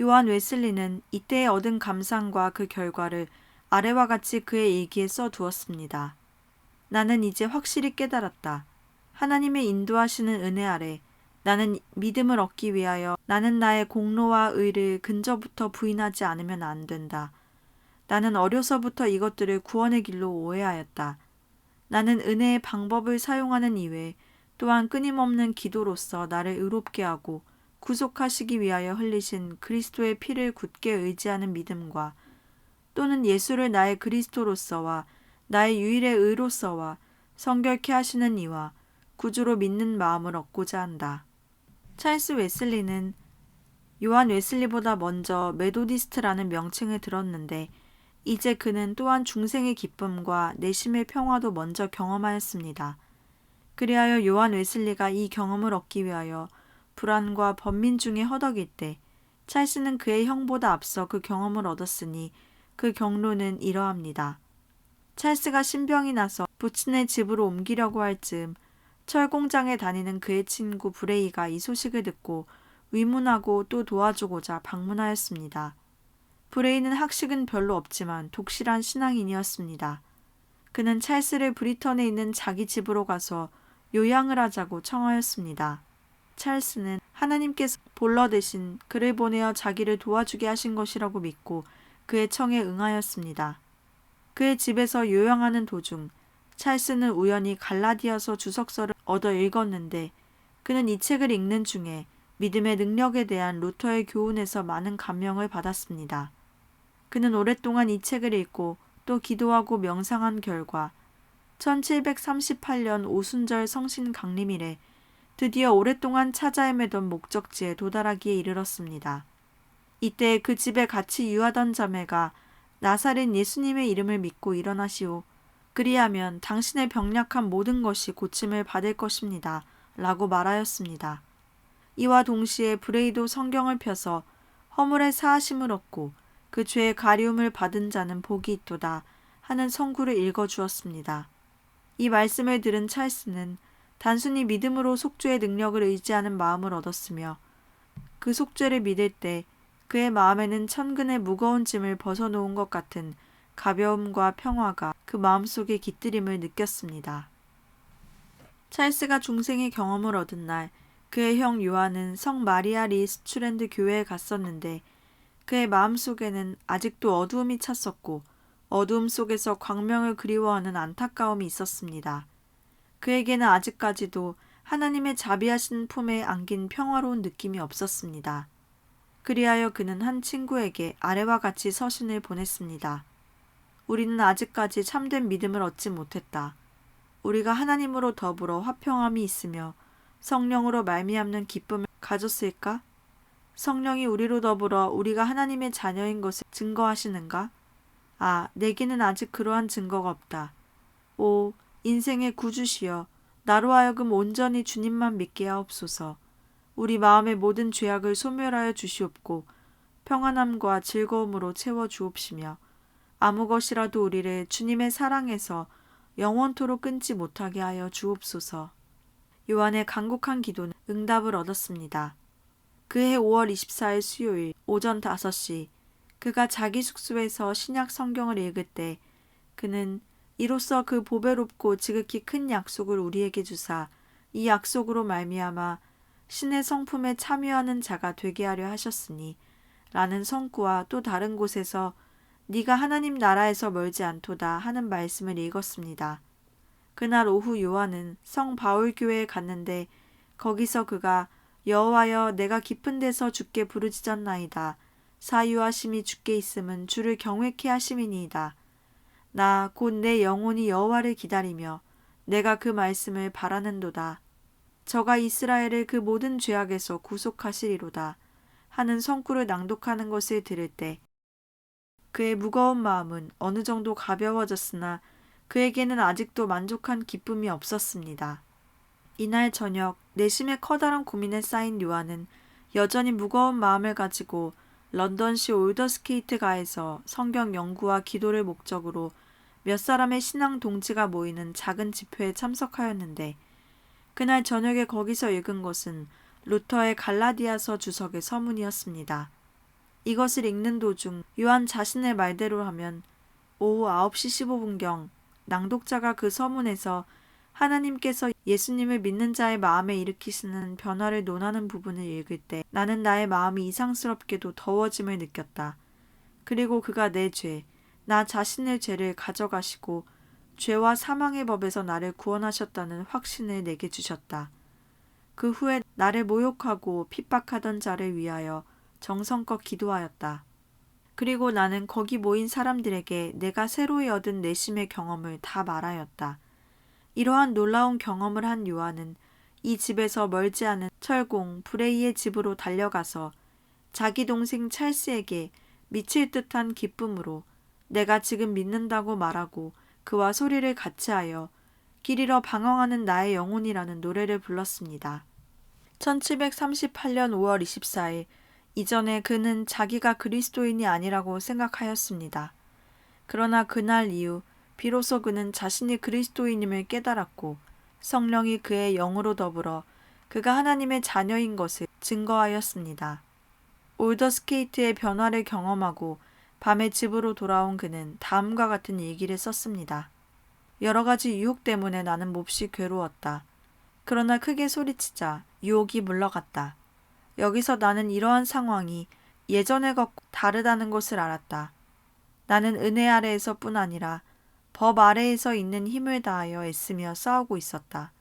[SPEAKER 1] 요한 웨슬리는 이때에 얻은 감상과 그 결과를 아래와 같이 그의 일기에 써두었습니다. 나는 이제 확실히 깨달았다. 하나님의 인도하시는 은혜 아래 나는 믿음을 얻기 위하여 나는 나의 공로와 의를 근저부터 부인하지 않으면 안 된다. 나는 어려서부터 이것들을 구원의 길로 오해하였다. 나는 은혜의 방법을 사용하는 이외에 또한 끊임없는 기도로서 나를 의롭게 하고 구속하시기 위하여 흘리신 그리스도의 피를 굳게 의지하는 믿음과 또는 예수를 나의 그리스도로서와 나의 유일의 의로서와 성결케 하시는 이와 구주로 믿는 마음을 얻고자 한다. 찰스 웨슬리는 요한 웨슬리보다 먼저 메도디스트라는 명칭을 들었는데 이제 그는 또한 중생의 기쁨과 내심의 평화도 먼저 경험하였습니다. 그리하여 요한 웨슬리가 이 경험을 얻기 위하여 불안과 번민 중에 허덕일 때 찰스는 그의 형보다 앞서 그 경험을 얻었으니 그 경로는 이러합니다. 찰스가 신병이 나서 부친의 집으로 옮기려고 할 즈음 철공장에 다니는 그의 친구 브레이가 이 소식을 듣고 위문하고 또 도와주고자 방문하였습니다. 브레이는 학식은 별로 없지만 독실한 신앙인이었습니다. 그는 찰스를 브리턴에 있는 자기 집으로 가서 요양을 하자고 청하였습니다. 찰스는 하나님께서 볼러 대신 그를 보내어 자기를 도와주게 하신 것이라고 믿고 그의 청에 응하였습니다. 그의 집에서 요양하는 도중 찰스는 우연히 갈라디아서 주석서를 얻어 읽었는데 그는 이 책을 읽는 중에 믿음의 능력에 대한 루터의 교훈에서 많은 감명을 받았습니다. 그는 오랫동안 이 책을 읽고 또 기도하고 명상한 결과 1738년 오순절 성신 강림일에 드디어 오랫동안 찾아 헤매던 목적지에 도달하기에 이르렀습니다. 이때 그 집에 같이 유하던 자매가 나사렛 예수님의 이름을 믿고 일어나시오. 그리하면 당신의 병약한 모든 것이 고침을 받을 것입니다. 라고 말하였습니다. 이와 동시에 브레이도 성경을 펴서 허물의 사하심을 얻고 그 죄의 가리움을 받은 자는 복이 있도다 하는 성구를 읽어주었습니다. 이 말씀을 들은 찰스는 단순히 믿음으로 속죄의 능력을 의지하는 마음을 얻었으며 그 속죄를 믿을 때 그의 마음에는 천근의 무거운 짐을 벗어놓은 것 같은 가벼움과 평화가 그 마음속에 깃들임을 느꼈습니다. 찰스가 중생의 경험을 얻은 날 그의 형 요한은 성 마리아 리스추랜드 교회에 갔었는데 그의 마음속에는 아직도 어두움이 찼었고 어두움 속에서 광명을 그리워하는 안타까움이 있었습니다. 그에게는 아직까지도 하나님의 자비하신 품에 안긴 평화로운 느낌이 없었습니다. 그리하여 그는 한 친구에게 아래와 같이 서신을 보냈습니다. 우리는 아직까지 참된 믿음을 얻지 못했다. 우리가 하나님으로 더불어 화평함이 있으며 성령으로 말미암는 기쁨을 가졌을까? 성령이 우리로 더불어 우리가 하나님의 자녀인 것을 증거하시는가? 아, 내게는 아직 그러한 증거가 없다. 오, 인생의 구주시여, 나로 하여금 온전히 주님만 믿게 하옵소서. 우리 마음의 모든 죄악을 소멸하여 주시옵고 평안함과 즐거움으로 채워 주옵시며 아무 것이라도 우리를 주님의 사랑에서 영원토록 끊지 못하게 하여 주옵소서. 요한의 간곡한 기도는 응답을 얻었습니다. 그해 5월 24일 수요일 오전 5시 그가 자기 숙소에서 신약 성경을 읽을 때 그는 이로써 그 보배롭고 지극히 큰 약속을 우리에게 주사 이 약속으로 말미암아 신의 성품에 참여하는 자가 되게 하려 하셨으니 라는 성구와 또 다른 곳에서 네가 하나님 나라에서 멀지 않도다 하는 말씀을 읽었습니다. 그날 오후 요한은 성 바울 교회에 갔는데 거기서 그가 여호와여 내가 깊은 데서 주께 부르짖었나이다. 사유하심이 주께 있음은 주를 경외케 하심이니이다. 나 곧 내 영혼이 여호와를 기다리며 내가 그 말씀을 바라는도다. 저가 이스라엘을 그 모든 죄악에서 구속하시리로다 하는 성구를 낭독하는 것을 들을 때 그의 무거운 마음은 어느 정도 가벼워졌으나 그에게는 아직도 만족한 기쁨이 없었습니다. 이날 저녁 내심의 커다란 고민에 쌓인 요한은 여전히 무거운 마음을 가지고 런던시 올더스케이트가에서 성경 연구와 기도를 목적으로 몇 사람의 신앙 동지가 모이는 작은 집회에 참석하였는데 그날 저녁에 거기서 읽은 것은 루터의 갈라디아서 주석의 서문이었습니다. 이것을 읽는 도중 요한 자신의 말대로 하면 오후 9시 15분경 낭독자가 그 서문에서 하나님께서 예수님을 믿는 자의 마음에 일으키시는 변화를 논하는 부분을 읽을 때 나는 나의 마음이 이상스럽게도 더워짐을 느꼈다. 그리고 그가 내 죄, 나 자신의 죄를 가져가시고 죄와 사망의 법에서 나를 구원하셨다는 확신을 내게 주셨다. 그 후에 나를 모욕하고 핍박하던 자를 위하여 정성껏 기도하였다. 그리고 나는 거기 모인 사람들에게 내가 새로이 얻은 내심의 경험을 다 말하였다. 이러한 놀라운 경험을 한 요한은 이 집에서 멀지 않은 철공 브레이의 집으로 달려가서 자기 동생 찰스에게 미칠 듯한 기쁨으로 내가 지금 믿는다고 말하고 그와 소리를 같이 하여 길 잃어 방황하는 나의 영혼이라는 노래를 불렀습니다. 1738년 5월 24일 이전에 그는 자기가 그리스도인이 아니라고 생각하였습니다. 그러나 그날 이후 비로소 그는 자신이 그리스도인임을 깨달았고 성령이 그의 영으로 더불어 그가 하나님의 자녀인 것을 증거하였습니다. 올더스케이트의 변화를 경험하고 밤에 집으로 돌아온 그는 다음과 같은 일기를 썼습니다. 여러 가지 유혹 때문에 나는 몹시 괴로웠다. 그러나 크게 소리치자 유혹이 물러갔다. 여기서 나는 이러한 상황이 예전의 것과 다르다는 것을 알았다. 나는 은혜 아래에서뿐 아니라 법 아래에서 있는 힘을 다하여 애쓰며 싸우고 있었다.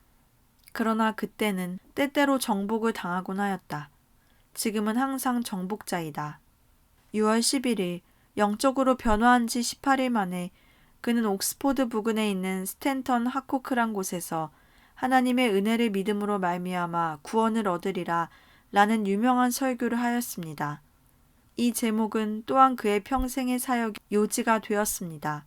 [SPEAKER 1] 그러나 그때는 때때로 정복을 당하곤 하였다. 지금은 항상 정복자이다. 6월 11일 영적으로 변화한 지 18일 만에 그는 옥스포드 부근에 있는 스탠턴 하코크란 곳에서 하나님의 은혜를 믿음으로 말미암아 구원을 얻으리라 라는 유명한 설교를 하였습니다. 이 제목은 또한 그의 평생의 사역의 요지가 되었습니다.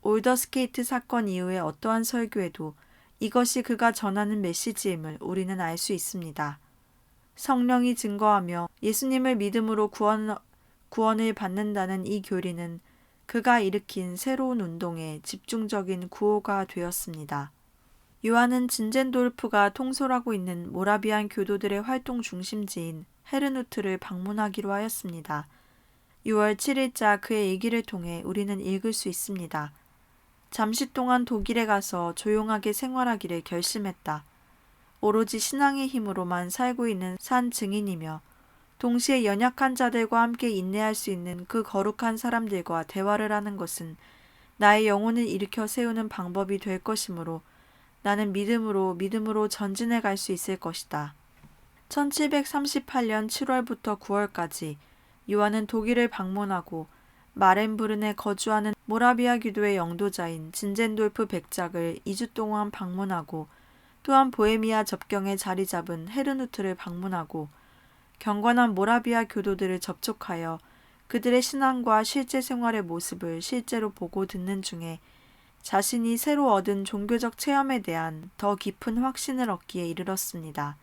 [SPEAKER 1] 올더스케이트 사건 이후의 어떠한 설교에도 이것이 그가 전하는 메시지임을 우리는 알 수 있습니다. 성령이 증거하며 예수님을 믿음으로 구원을 받는다는 이 교리는 그가 일으킨 새로운 운동의 집중적인 구호가 되었습니다. 요한은 진젠도르프가 통솔하고 있는 모라비안 교도들의 활동 중심지인 헤르누트를 방문하기로 하였습니다. 6월 7일자 그의 일기를 통해 우리는 읽을 수 있습니다. 잠시 동안 독일에 가서 조용하게 생활하기를 결심했다. 오로지 신앙의 힘으로만 살고 있는 산 증인이며 동시에 연약한 자들과 함께 인내할 수 있는 그 거룩한 사람들과 대화를 하는 것은 나의 영혼을 일으켜 세우는 방법이 될 것이므로 나는 믿음으로 전진해 갈 수 있을 것이다. 1738년 7월부터 9월까지 요한은 독일을 방문하고 마렌부른에 거주하는 모라비아 교도의 영도자인 진젠돌프 백작을 2주 동안 방문하고 또한 보헤미아 접경에 자리 잡은 헤르누트를 방문하고 경건한 모라비아 교도들을 접촉하여 그들의 신앙과 실제 생활의 모습을 실제로 보고 듣는 중에 자신이 새로 얻은 종교적 체험에 대한 더 깊은 확신을 얻기에 이르렀습니다.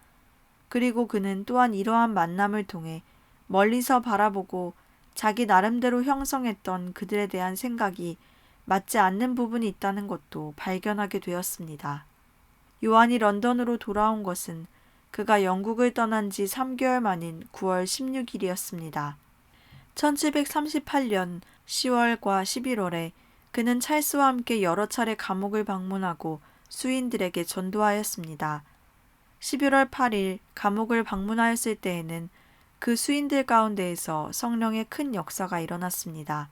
[SPEAKER 1] 그리고 그는 또한 이러한 만남을 통해 멀리서 바라보고 자기 나름대로 형성했던 그들에 대한 생각이 맞지 않는 부분이 있다는 것도 발견하게 되었습니다. 요한이 런던으로 돌아온 것은 그가 영국을 떠난 지 3개월 만인 9월 16일이었습니다. 1738년 10월과 11월에 그는 찰스와 함께 여러 차례 감옥을 방문하고 수인들에게 전도하였습니다. 11월 8일 감옥을 방문하였을 때에는 그 수인들 가운데에서 성령의 큰 역사가 일어났습니다.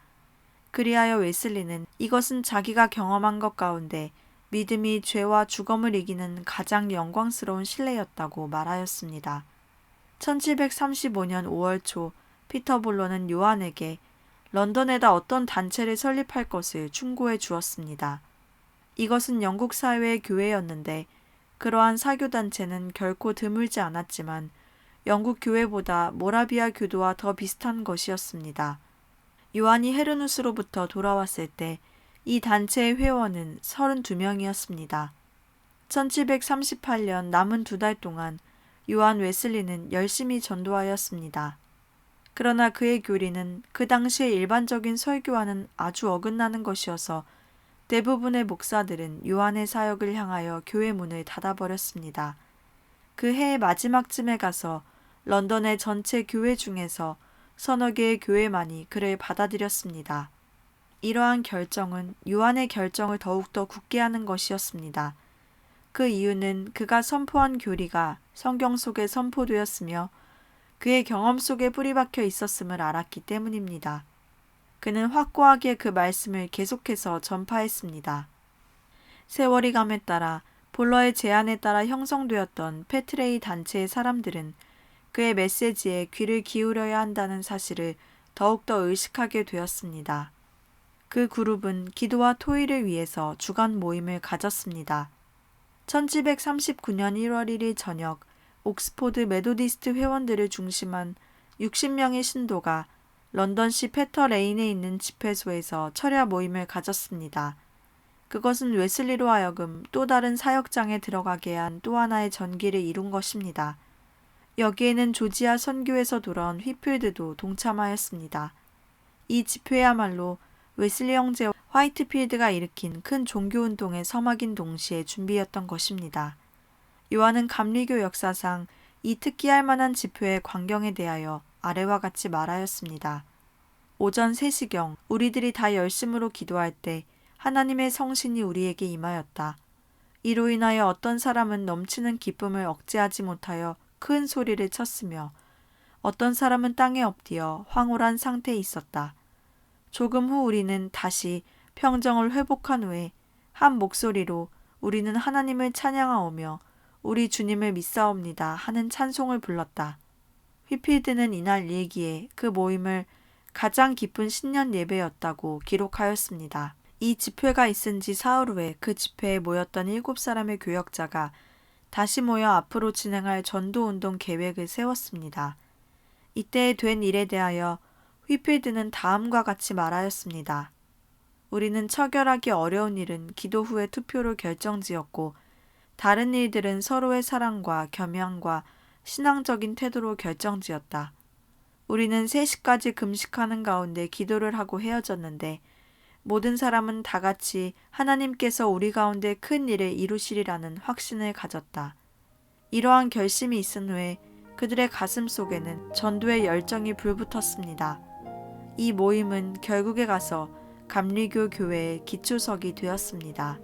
[SPEAKER 1] 그리하여 웨슬리는 이것은 자기가 경험한 것 가운데 믿음이 죄와 죽음을 이기는 가장 영광스러운 신뢰였다고 말하였습니다. 1735년 5월 초 피터볼로는 요한에게 런던에다 어떤 단체를 설립할 것을 충고해 주었습니다. 이것은 영국 사회의 교회였는데 그러한 사교단체는 결코 드물지 않았지만 영국 교회보다 모라비아 교도와 더 비슷한 것이었습니다. 요한이 헤르누스로부터 돌아왔을 때 이 단체의 회원은 32명이었습니다. 1738년 남은 2달 동안 요한 웨슬리는 열심히 전도하였습니다. 그러나 그의 교리는 그 당시의 일반적인 설교와는 아주 어긋나는 것이어서 대부분의 목사들은 요한의 사역을 향하여 교회 문을 닫아버렸습니다. 그 해의 마지막쯤에 가서 런던의 전체 교회 중에서 서너 개의 교회만이 그를 받아들였습니다. 이러한 결정은 요한의 결정을 더욱더 굳게 하는 것이었습니다. 그 이유는 그가 선포한 교리가 성경 속에 선포되었으며 그의 경험 속에 뿌리박혀 있었음을 알았기 때문입니다. 그는 확고하게 그 말씀을 계속해서 전파했습니다. 세월이 감에 따라 볼러의 제안에 따라 형성되었던 페트레이 단체의 사람들은 그의 메시지에 귀를 기울여야 한다는 사실을 더욱더 의식하게 되었습니다. 그 그룹은 기도와 토의를 위해서 주간 모임을 가졌습니다. 1739년 1월 1일 저녁 옥스포드 메도디스트 회원들을 중심한 60명의 신도가 런던시 페터 레인에 있는 집회소에서 철야 모임을 가졌습니다. 그것은 웨슬리로 하여금 또 다른 사역장에 들어가게 한 또 하나의 전기를 이룬 것입니다. 여기에는 조지아 선교에서 돌아온 휘필드도 동참하였습니다. 이 집회야말로 웨슬리 형제 화이트필드가 일으킨 큰 종교운동의 서막인 동시에 준비였던 것입니다. 요한은 감리교 역사상 이 특기할 만한 집회의 광경에 대하여 아래와 같이 말하였습니다. 오전 3시경 우리들이 다 열심으로 기도할 때 하나님의 성신이 우리에게 임하였다. 이로 인하여 어떤 사람은 넘치는 기쁨을 억제하지 못하여 큰 소리를 쳤으며 어떤 사람은 땅에 엎드려 황홀한 상태에 있었다. 조금 후 우리는 다시 평정을 회복한 후에 한 목소리로 우리는 하나님을 찬양하오며 우리 주님을 믿사옵니다 하는 찬송을 불렀다. 휘필드는 이날 일기에 그 모임을 가장 기쁜 신년 예배였다고 기록하였습니다. 이 집회가 있은 지 사흘 후에 그 집회에 모였던 7사람의 교역자가 다시 모여 앞으로 진행할 전도운동 계획을 세웠습니다. 이때 된 일에 대하여 휘필드는 다음과 같이 말하였습니다. 우리는 처결하기 어려운 일은 기도 후에 투표로 결정지었고 다른 일들은 서로의 사랑과 겸양과 신앙적인 태도로 결정지었다. 우리는 3시까지 금식하는 가운데 기도를 하고 헤어졌는데 모든 사람은 다 같이 하나님께서 우리 가운데 큰 일을 이루시리라는 확신을 가졌다. 이러한 결심이 있은 후에 그들의 가슴 속에는 전도의 열정이 불붙었습니다. 이 모임은 결국에 가서 감리교 교회의 기초석이 되었습니다.